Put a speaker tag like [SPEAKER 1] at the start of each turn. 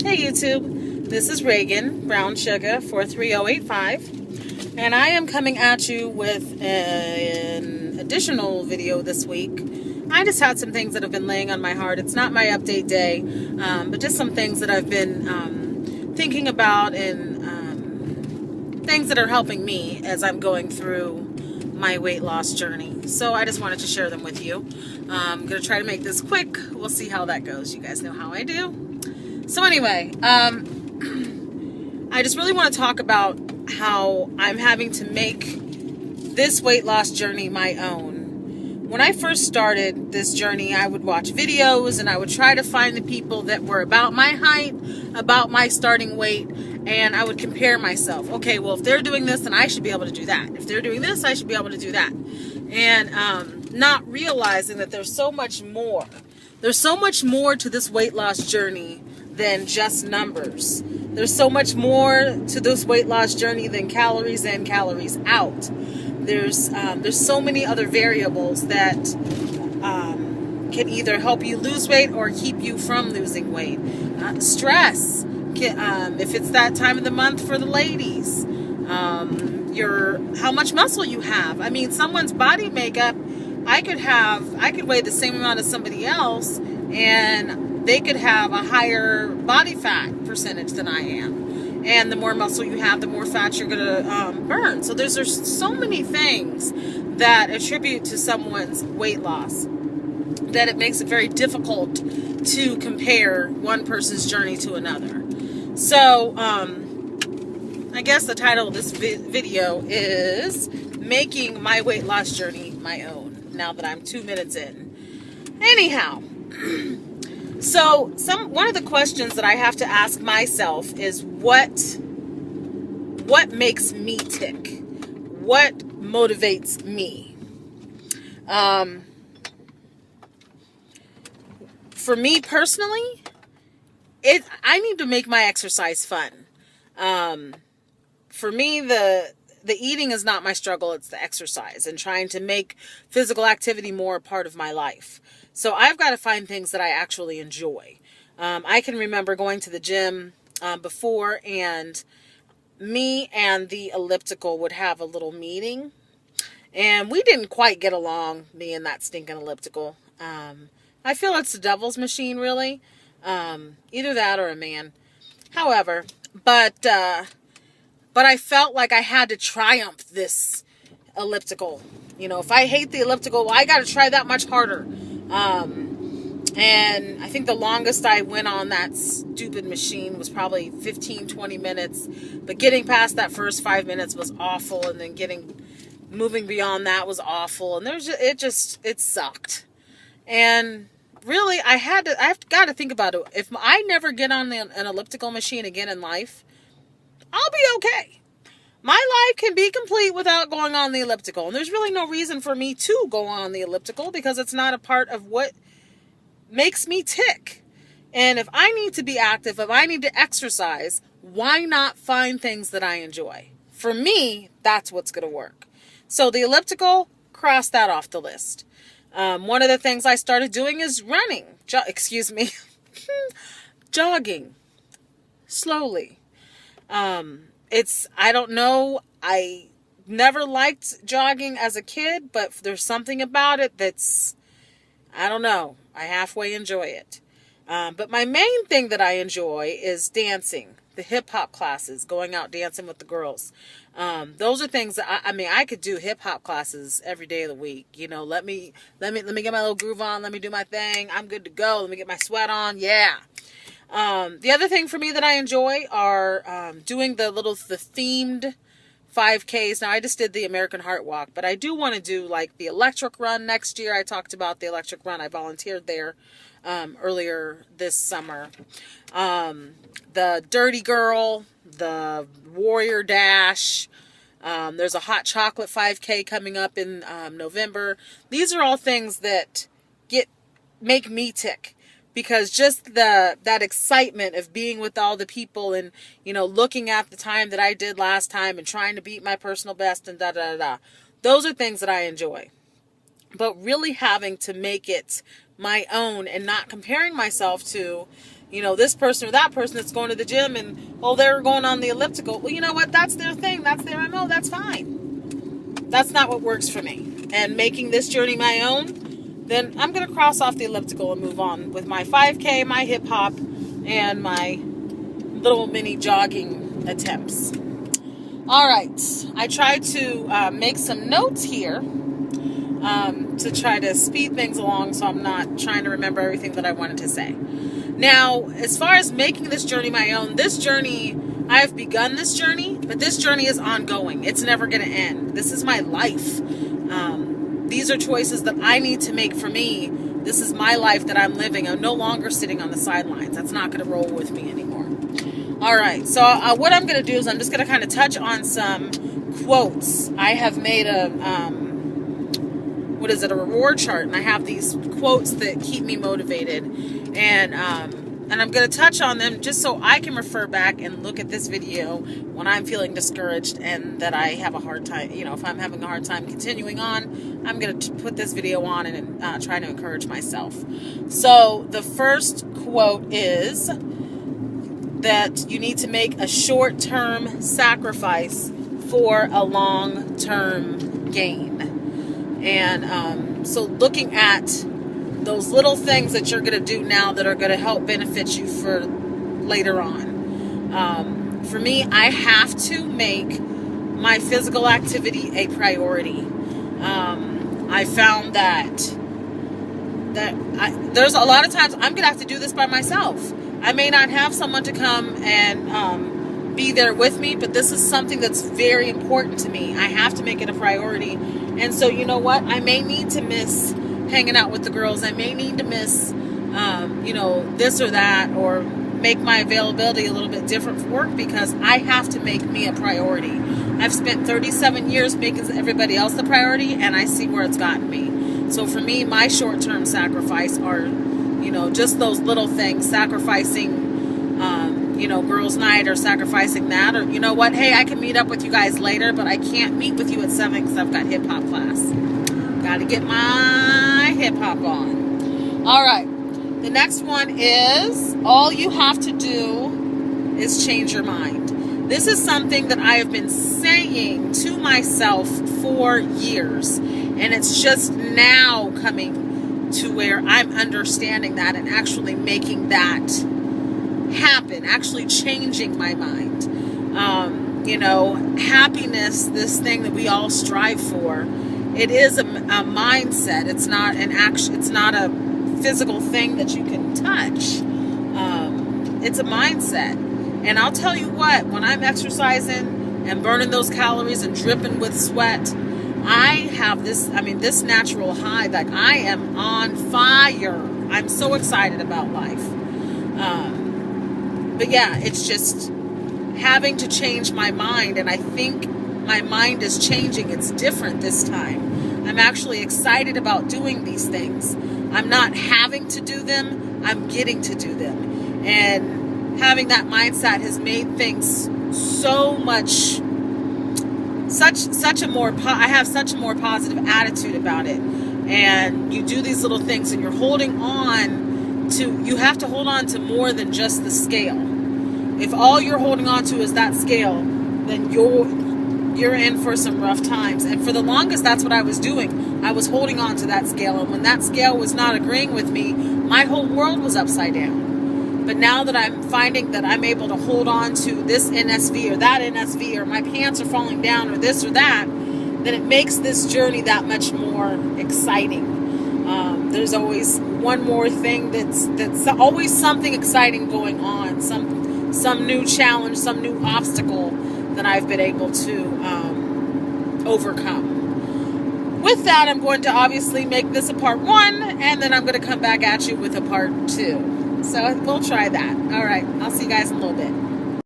[SPEAKER 1] Hey YouTube, this is Reagan, Brown Sugar 43085, and I am coming at you with an additional video this week. I just had some things that have been laying on my heart. It's not my update day, but just some things that I've been thinking about and things that are helping me as I'm going through my weight loss journey. So I just wanted to share them with you. I'm going to try to make this quick. We'll see how that goes. You guys know how I do. So anyway, I just really want to talk about how I'm having to make this weight loss journey my own. When I first started this journey, I would watch videos and I would try to find the people that were about my height, about my starting weight, and I would compare myself. Okay, well, if they're doing this, then I should be able to do that. If they're doing this, I should be able to do that. And not realizing that there's so much more. There's so much more to this weight loss journey than just numbers. There's so much more to this weight loss journey than calories in, calories out. There's so many other variables that can either help you lose weight or keep you from losing weight. Stress, if it's that time of the month for the ladies. How much muscle you have. I mean, someone's body makeup, I could weigh the same amount as somebody else, and they could have a higher body fat percentage than I am. And the more muscle you have, the more fat you're going to burn. So there's so many things that attribute to someone's weight loss that it makes it very difficult to compare one person's journey to another. So I guess the title of this video is Making My Weight Loss Journey My Own, now that I'm 2 minutes in. Anyhow, so one of the questions that I have to ask myself is what makes me tick? What motivates me? For me personally, I need to make my exercise fun. For me, the eating is not my struggle, it's the exercise and trying to make physical activity more a part of my life. So I've got to find things that I actually enjoy. I can remember going to the gym before, and me and the elliptical would have a little meeting, and we didn't quite get along, me and that stinking elliptical. I feel it's the devil's machine, really. Either that or a man. However, but I felt like I had to triumph this elliptical. You know, if I hate the elliptical, well, I got to try that much harder. And I think the longest I went on that stupid machine was probably 15, 20 minutes. But getting past that first 5 minutes was awful. And then moving beyond that was awful. And it sucked. And really, I've got to think about it. If I never get on an elliptical machine again in life, I'll be okay. My life can be complete without going on the elliptical. And there's really no reason for me to go on the elliptical because it's not a part of what makes me tick. And if I need to be active, if I need to exercise, why not find things that I enjoy? For me, that's what's going to work. So the elliptical, cross that off the list. One of the things I started doing is running. Jogging. Slowly. I don't know, I never liked jogging as a kid, but there's something about it that's, I don't know, I halfway enjoy it. But my main thing that I enjoy is dancing, the hip hop classes, going out dancing with the girls. Those are things that I could do hip hop classes every day of the week. You know, let me get my little groove on, let me do my thing, I'm good to go, let me get my sweat on, yeah. The other thing for me that I enjoy are doing the themed 5Ks. Now, I just did the American Heart Walk, but I do want to do like the electric run next year. I talked about the electric run. I volunteered there earlier this summer. The Dirty Girl, the Warrior Dash. There's a hot chocolate 5K coming up in November. These are all things that make me tick. Because just that excitement of being with all the people and, you know, looking at the time that I did last time and trying to beat my personal best and da-da-da-da. Those are things that I enjoy. But really having to make it my own and not comparing myself to you know, this person or that person that's going to the gym and, oh, they're going on the elliptical. Well, you know what? That's their thing. That's their MO. That's fine. That's not what works for me. And making this journey my own, then I'm going to cross off the elliptical and move on with my 5K, my hip hop, and my little mini jogging attempts. All right. I tried to make some notes here to try to speed things along so I'm not trying to remember everything that I wanted to say. Now, as far as making this journey my own, this journey, I have begun this journey, but this journey is ongoing. It's never going to end. This is my life. These are choices that I need to make for me. This is my life that I'm living. I'm no longer sitting on the sidelines. That's not going to roll with me anymore. All right, so what I'm going to do is I'm just going to kind of touch on some quotes. I have made a reward chart, and I have these quotes that keep me motivated, and I'm going to touch on them just so I can refer back and look at this video when I'm feeling discouraged and that I have a hard time, you know, if I'm having a hard time continuing on, I'm going to put this video on and try to encourage myself. So the first quote is that you need to make a short-term sacrifice for a long-term gain. And so looking at those little things that you're going to do now that are going to help benefit you for later on. For me, I have to make my physical activity a priority. I found that there's a lot of times I'm going to have to do this by myself. I may not have someone to come and be there with me, but this is something that's very important to me. I have to make it a priority. And so, you know what? I may need to miss hanging out with the girls. I may need to miss, you know, this or that, or make my availability a little bit different for work because I have to make me a priority. I've spent 37 years making everybody else the priority, and I see where it's gotten me. So for me, my short-term sacrifice are, you know, just those little things, sacrificing, you know, girls' night, or sacrificing that, or, you know what, hey, I can meet up with you guys later, but I can't meet with you at 7 because I've got hip-hop class. Got to get my hip-hop on. All right. The next one is, all you have to do is change your mind. This is something that I have been saying to myself for years, and it's just now coming to where I'm understanding that and actually making that happen, actually changing my mind. You know, happiness, this thing that we all strive for, it is a mindset. It's not an action. It's not a physical thing that you can touch. It's a mindset. And I'll tell you what, when I'm exercising and burning those calories and dripping with sweat, I have this, this natural high, like I am on fire. I'm so excited about life. But yeah, it's just having to change my mind, and I think my mind is changing. It's different this time. I'm actually excited about doing these things. I'm not having to do them, I'm getting to do them. And having that mindset has made things so much, I have such a more positive attitude about it. And you do these little things, and you're holding on to, you have to hold on to more than just the scale. If all you're holding on to is that scale, then you're in for some rough times. And for the longest, that's what I was doing. I was holding on to that scale, and when that scale was not agreeing with me, my whole world was upside down. But now that I'm finding that I'm able to hold on to this NSV or that NSV, or my pants are falling down, or this or that, then it makes this journey that much more exciting. There's always one more thing that's always something exciting going on, some new challenge, some new obstacle that I've been able to overcome. With that, I'm going to obviously make this a part 1, and then I'm going to come back at you with a part 2. So we'll try that. All right, I'll see you guys in a little bit.